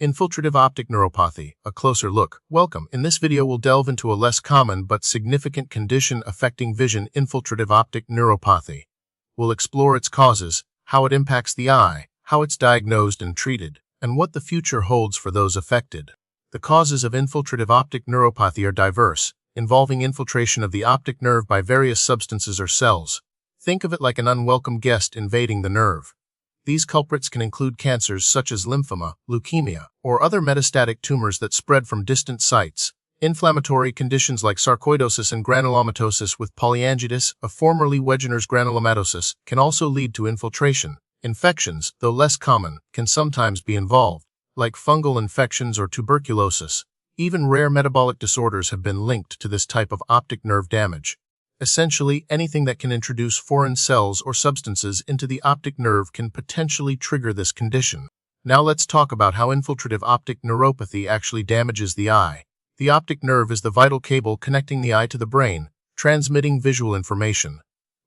Infiltrative optic neuropathy, a closer look. Welcome. In this video we'll delve into a less common but significant condition affecting vision, infiltrative optic neuropathy. We'll explore its causes, how it impacts the eye, how it's diagnosed and treated, and what the future holds for those affected. The causes of infiltrative optic neuropathy are diverse, involving infiltration of the optic nerve by various substances or cells. Think of it like an unwelcome guest invading the nerve. These culprits can include cancers such as lymphoma, leukemia, or other metastatic tumors that spread from distant sites. Inflammatory conditions like sarcoidosis and granulomatosis with polyangiitis, a formerly Wegener's granulomatosis, can also lead to infiltration. Infections, though less common, can sometimes be involved, like fungal infections or tuberculosis. Even rare metabolic disorders have been linked to this type of optic nerve damage. Essentially, anything that can introduce foreign cells or substances into the optic nerve can potentially trigger this condition. Now let's talk about how infiltrative optic neuropathy actually damages the eye. The optic nerve is the vital cable connecting the eye to the brain, transmitting visual information.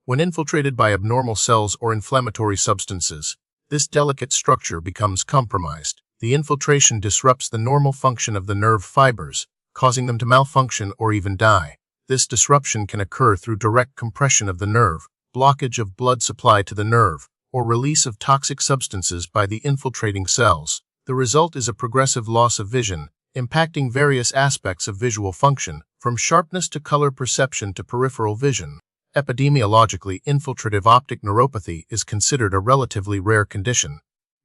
When infiltrated by abnormal cells or inflammatory substances, this delicate structure becomes compromised. The infiltration disrupts the normal function of the nerve fibers, causing them to malfunction or even die. This disruption can occur through direct compression of the nerve, blockage of blood supply to the nerve, or release of toxic substances by the infiltrating cells. The result is a progressive loss of vision, impacting various aspects of visual function, from sharpness to color perception to peripheral vision. Epidemiologically, infiltrative optic neuropathy is considered a relatively rare condition.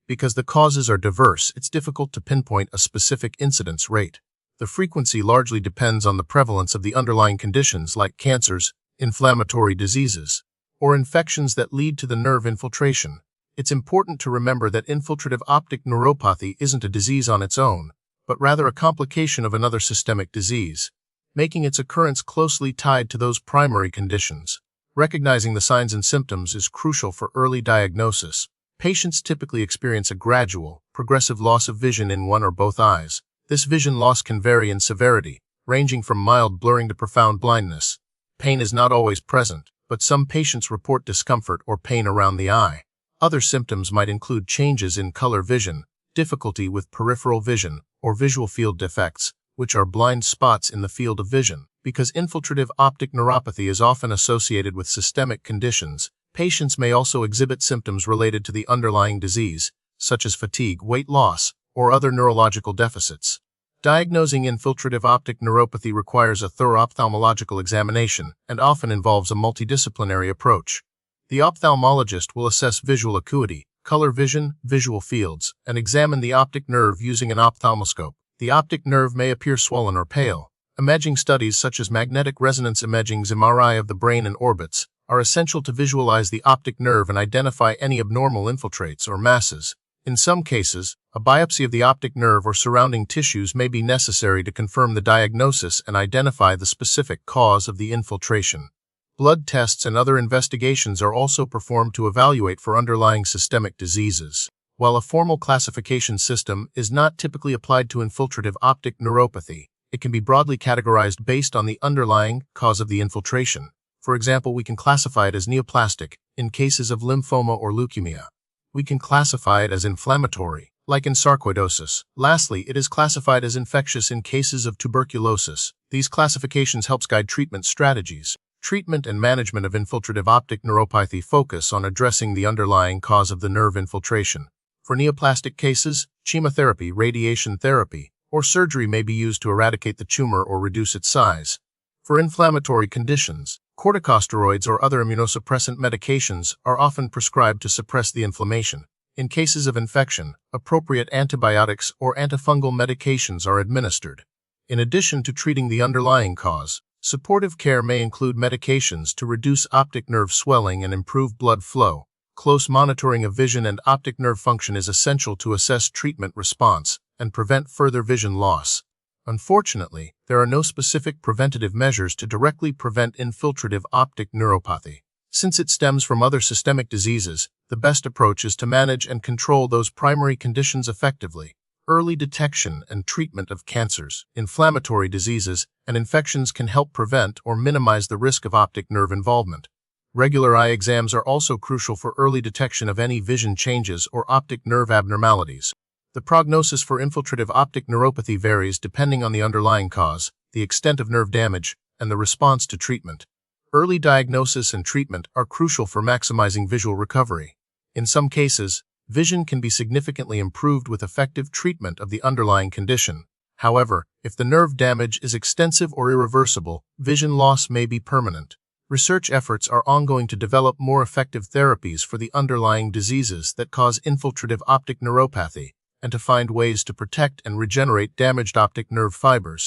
Because the causes are diverse, it's difficult to pinpoint a specific incidence rate. The frequency largely depends on the prevalence of the underlying conditions like cancers, inflammatory diseases, or infections that lead to the nerve infiltration. It's important to remember that infiltrative optic neuropathy isn't a disease on its own, but rather a complication of another systemic disease, making its occurrence closely tied to those primary conditions. Recognizing the signs and symptoms is crucial for early diagnosis. Patients typically experience a gradual, progressive loss of vision in one or both eyes. This vision loss can vary in severity, ranging from mild blurring to profound blindness. Pain is not always present, but some patients report discomfort or pain around the eye. Other symptoms might include changes in color vision, difficulty with peripheral vision, or visual field defects, which are blind spots in the field of vision. Because infiltrative optic neuropathy is often associated with systemic conditions, patients may also exhibit symptoms related to the underlying disease, such as fatigue, weight loss, or other neurological deficits. Diagnosing infiltrative optic neuropathy requires a thorough ophthalmological examination and often involves a multidisciplinary approach. The ophthalmologist will assess visual acuity, color vision, visual fields, and examine the optic nerve using an ophthalmoscope. The optic nerve may appear swollen or pale. Imaging studies such as magnetic resonance imaging (MRI) of the brain and orbits are essential to visualize the optic nerve and identify any abnormal infiltrates or masses. In some cases, a biopsy of the optic nerve or surrounding tissues may be necessary to confirm the diagnosis and identify the specific cause of the infiltration. Blood tests and other investigations are also performed to evaluate for underlying systemic diseases. While a formal classification system is not typically applied to infiltrative optic neuropathy, it can be broadly categorized based on the underlying cause of the infiltration. For example, we can classify it as neoplastic in cases of lymphoma or leukemia. We can classify it as inflammatory, like in sarcoidosis. Lastly, it is classified as infectious in cases of tuberculosis. These classifications help guide treatment strategies. Treatment and management of infiltrative optic neuropathy focus on addressing the underlying cause of the nerve infiltration. For neoplastic cases, chemotherapy, radiation therapy, or surgery may be used to eradicate the tumor or reduce its size. For inflammatory conditions, corticosteroids or other immunosuppressant medications are often prescribed to suppress the inflammation. In cases of infection, appropriate antibiotics or antifungal medications are administered. In addition to treating the underlying cause, supportive care may include medications to reduce optic nerve swelling and improve blood flow. Close monitoring of vision and optic nerve function is essential to assess treatment response and prevent further vision loss. Unfortunately, there are no specific preventative measures to directly prevent infiltrative optic neuropathy. Since it stems from other systemic diseases, the best approach is to manage and control those primary conditions effectively. Early detection and treatment of cancers, inflammatory diseases, and infections can help prevent or minimize the risk of optic nerve involvement. Regular eye exams are also crucial for early detection of any vision changes or optic nerve abnormalities. The prognosis for infiltrative optic neuropathy varies depending on the underlying cause, the extent of nerve damage, and the response to treatment. Early diagnosis and treatment are crucial for maximizing visual recovery. In some cases, vision can be significantly improved with effective treatment of the underlying condition. However, if the nerve damage is extensive or irreversible, vision loss may be permanent. Research efforts are ongoing to develop more effective therapies for the underlying diseases that cause infiltrative optic neuropathy, and to find ways to protect and regenerate damaged optic nerve fibers.